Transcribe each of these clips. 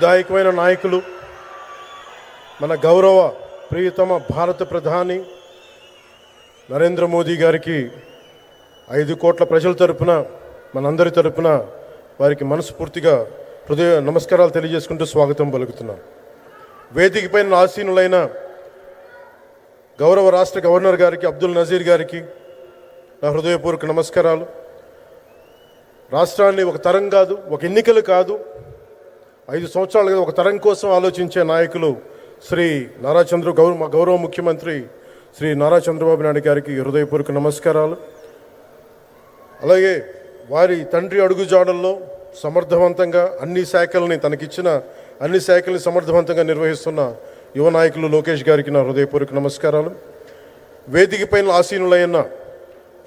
దాయకమైన నాయకులు మన గౌరవ ప్రియతమ భారత ప్రధాని నరేంద్ర మోదీ గారికి 5 కోట్ల ప్రజల తరపున మనందరి తరపున వారికి మనస్ఫూర్తిగా హృదయ నమస్కారాలు తెలియజేసుకుంటూ స్వాగతం పలుకుతున్నాను. వేదికపైన ఆసీనులైన గౌరవ రాష్ట్ర గవర్నర్ గారికి అబ్దుల్ నజీర్ గారికి నా హృదయపూర్వక నమస్కారాలు. రాష్ట్రాన్ని ఒక తరం కాదు, ఒక ఎన్నికలు కాదు, 5 సంవత్సరాలుగా ఒక తరం కోసం ఆలోచించే నాయకులు శ్రీ గౌరవ ముఖ్యమంత్రి శ్రీ నారా చంద్రబాబు నాయుడు గారికి హృదయపూర్వక నమస్కారాలు. అలాగే వారి తండ్రి అడుగుజాడల్లో సమర్థవంతంగా తనకిచ్చిన అన్ని శాఖల్ని సమర్థవంతంగా నిర్వహిస్తున్న యువ నాయకులు లోకేష్ గారికి నా హృదయపూర్వక నమస్కారాలు. వేదికపైన ఆసీనులైన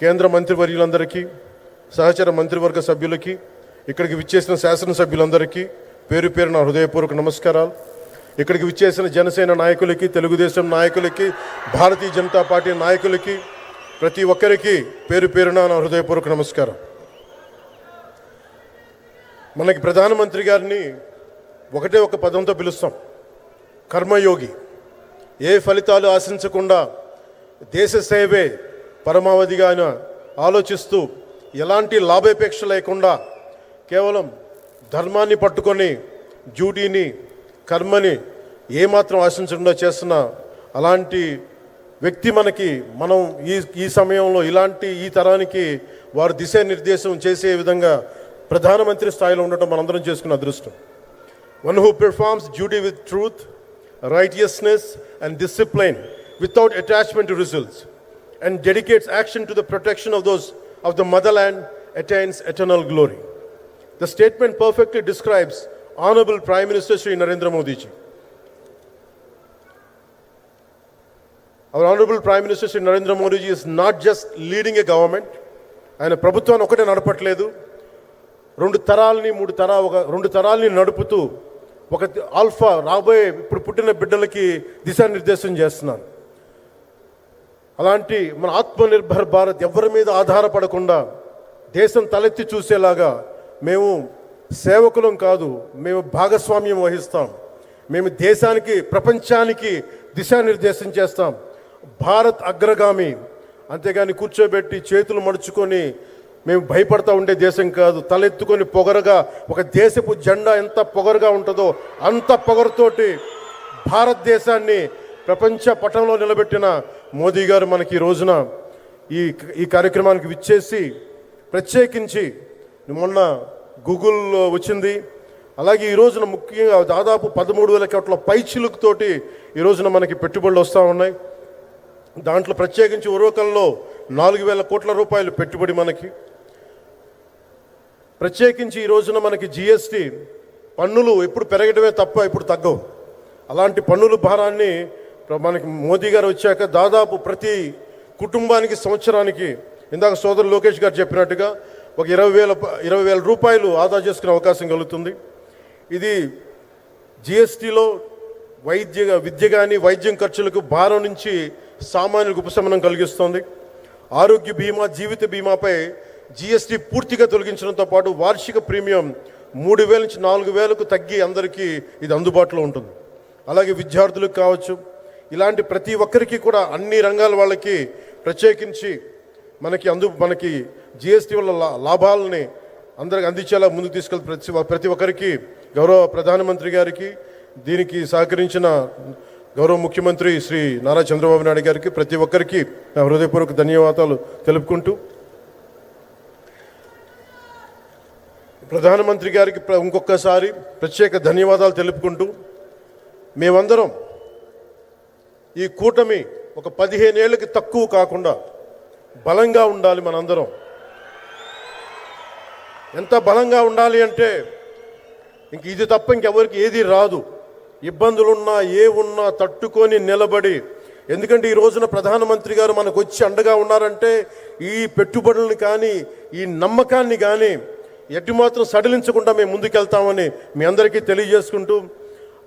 కేంద్ర మంత్రివర్యులందరికీ, సహచర మంత్రివర్గ సభ్యులకి, ఇక్కడికి విచ్చేసిన శాసనసభ్యులందరికీ పేరు పేరు నా హృదయపూర్వక నమస్కారాలు. ఇక్కడికి విచ్చేసిన జనసేన నాయకులకి, తెలుగుదేశం నాయకులకి, భారతీయ జనతా పార్టీ నాయకులకి, ప్రతి ఒక్కరికి పేరు పేరున నా హృదయపూర్వక నమస్కారం. మనకి ప్రధానమంత్రి గారిని ఒకటే ఒక పదంతో పిలుస్తాం, కర్మయోగి. ఏ ఫలితాలు ఆశించకుండా దేశ సేవే పరమావధిగా ఆయన ఆలోచిస్తూ ఎలాంటి లాభాపేక్ష లేకుండా కేవలం ధర్మాన్ని పట్టుకొని డ్యూటీని, కర్మని ఏమాత్రం ఆశించకుండా చేస్తున్న అలాంటి వ్యక్తి మనం ఈ సమయంలో ఈ తరానికి వారు దిశానిర్దేశం చేసే విధంగా ప్రధానమంత్రి స్థాయిలో ఉండటం మనందరం చేసుకున్న అదృష్టం. One who performs duty with truth, righteousness and discipline without attachment to results and dedicates action to the protection of those of the motherland attains eternal glory. The statement perfectly describes Honorable Prime Minister Shri Narendra Modi ji. Our Honorable Prime Minister Shri Narendra Modi ji is not just leading a government. ఆయన ప్రభుత్వాన్ని ఒకటే నడపట్లేదు, 2 తరాలని నడుపుతూ ఒక alpha రాబోయే ఇప్పుడు పుట్టిన బిడ్డలకి దిశానిర్దేశం చేస్తున్నారు. అలాంటి మన ఆత్మనిర్భర్ భారత్ ఎవరి మీద ఆధారపడకుండా దేశం తలెత్తి చూసేలాగా మేము సేవకులం కాదు, మేము భాగస్వామ్యం వహిస్తాం. మేము దేశానికి, ప్రపంచానికి దిశానిర్దేశం చేస్తాం. భారత్ అగ్రగామి, అంతేగాని కూర్చోబెట్టి చేతులు మడుచుకొని మేము భయపడతా ఉండే దేశం కాదు. తలెత్తుకొని పొగరగా, ఒక దేశపు జెండా ఎంత పొగరుగా ఉంటుందో అంత పొగరుతోటి భారతదేశాన్ని ప్రపంచ పటంలో నిలబెట్టిన మోదీ గారు మనకి ఈ రోజున ఈ కార్యక్రమానికి విచ్చేసి, ప్రత్యేకించి మొన్న గూగుల్లో వచ్చింది, అలాగే ఈ రోజున ముఖ్యంగా దాదాపు 13,000 కోట్ల పైచిలుకుతోటి ఈ రోజున మనకి పెట్టుబడులు వస్తూ ఉన్నాయి. దాంట్లో ప్రత్యేకించి ఉరవకల్లో 4,000 కోట్ల రూపాయలు పెట్టుబడి మనకి. ప్రత్యేకించి ఈ రోజున మనకి జిఎస్టీ పన్నులు ఎప్పుడు పెరగడమే తప్ప ఇప్పుడు తగ్గవు. అలాంటి పన్నుల భారాన్ని మనకి మోదీ గారు వచ్చాక దాదాపు ప్రతి కుటుంబానికి సంవత్సరానికి, ఇందాక సోదరు లోకేష్ గారు చెప్పినట్టుగా, ఒక 20,000 రూపాయలు ఆదా చేసుకునే అవకాశం కలుగుతుంది. ఇది జిఎస్టీలో విద్య కానీ వైద్యం ఖర్చులకు భారం నుంచి సామాన్యులకు ఉపశమనం కలిగిస్తుంది. ఆరోగ్య బీమా, జీవిత బీమాపై జిఎస్టీ పూర్తిగా తొలగించడంతో పాటు వార్షిక ప్రీమియం 3,000 నుంచి 4,000కు తగ్గి అందరికీ ఇది అందుబాటులో ఉంటుంది. అలాగే విద్యార్థులకు కావచ్చు, ఇలాంటి ప్రతి ఒక్కరికి కూడా అన్ని రంగాల వాళ్ళకి ప్రత్యేకించి మనకి జిఎస్టీ వల్ల లాభాలని అందరికి అందించేలా ముందుకు తీసుకెళ్ళి ప్రతి ఒక్కరికి, గౌరవ ప్రధానమంత్రి గారికి, దీనికి సహకరించిన గౌరవ ముఖ్యమంత్రి శ్రీ నారా చంద్రబాబు నాయుడు గారికి, ప్రతి ఒక్కరికి నా హృదయపూర్వక ధన్యవాదాలు తెలుపుకుంటూ, ప్రధానమంత్రి గారికి ఇంకొకసారి ప్రత్యేక ధన్యవాదాలు తెలుపుకుంటూ, మేమందరం ఈ కూటమి ఒక 15 ఏళ్ళకి తక్కువ కాకుండా బలంగా ఉండాలి. మనందరం ఎంత బలంగా ఉండాలి అంటే ఇది తప్ప ఇంకెవరికి ఏది రాదు. ఇబ్బందులున్నా ఉన్నా తట్టుకొని నిలబడి, ఎందుకంటే ఈ రోజున ప్రధానమంత్రి గారు మనకు వచ్చి అండగా ఉన్నారంటే ఈ పెట్టుబడులను కానీ, ఈ నమ్మకాన్ని కానీ ఎటు మాత్రం సడలించకుండా మేము ముందుకెళ్తామని మీ అందరికీ తెలియజేసుకుంటూ,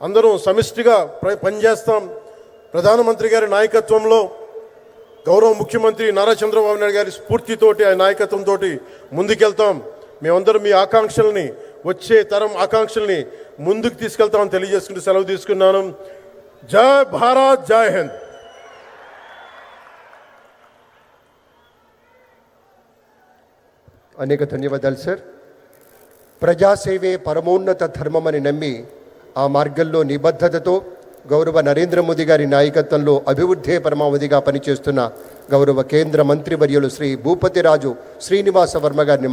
అందరం సమిష్టిగా పనిచేస్తాం. ప్రధానమంత్రి గారి నాయకత్వంలో, గౌరవ ముఖ్యమంత్రి నారా చంద్రబాబు నాయుడు గారి స్ఫూర్తితోటి, ఆ నాయకత్వంతో ముందుకెళ్తాం. మేమందరం మీ ఆకాంక్షల్ని వచ్చే తరం ఆకాంక్షల్ని ముందుకు తీసుకెళ్తామని తెలియజేసుకుంటూ సెలవు తీసుకున్నాను. జై భారత్, జై హింద్. అనేక ధన్యవాదాలు సార్. ప్రజాసేవే పరమోన్నత ధర్మమని నమ్మి ఆ మార్గంలో నిబద్ధతతో గౌరవ నరేంద్ర మోదీ గారి నాయకత్వంలో అభివృద్ధే పరమావధిగా పనిచేస్తున్న గౌరవ కేంద్ర మంత్రివర్యులు శ్రీ భూపతిరాజు శ్రీనివాస వర్మ గారిని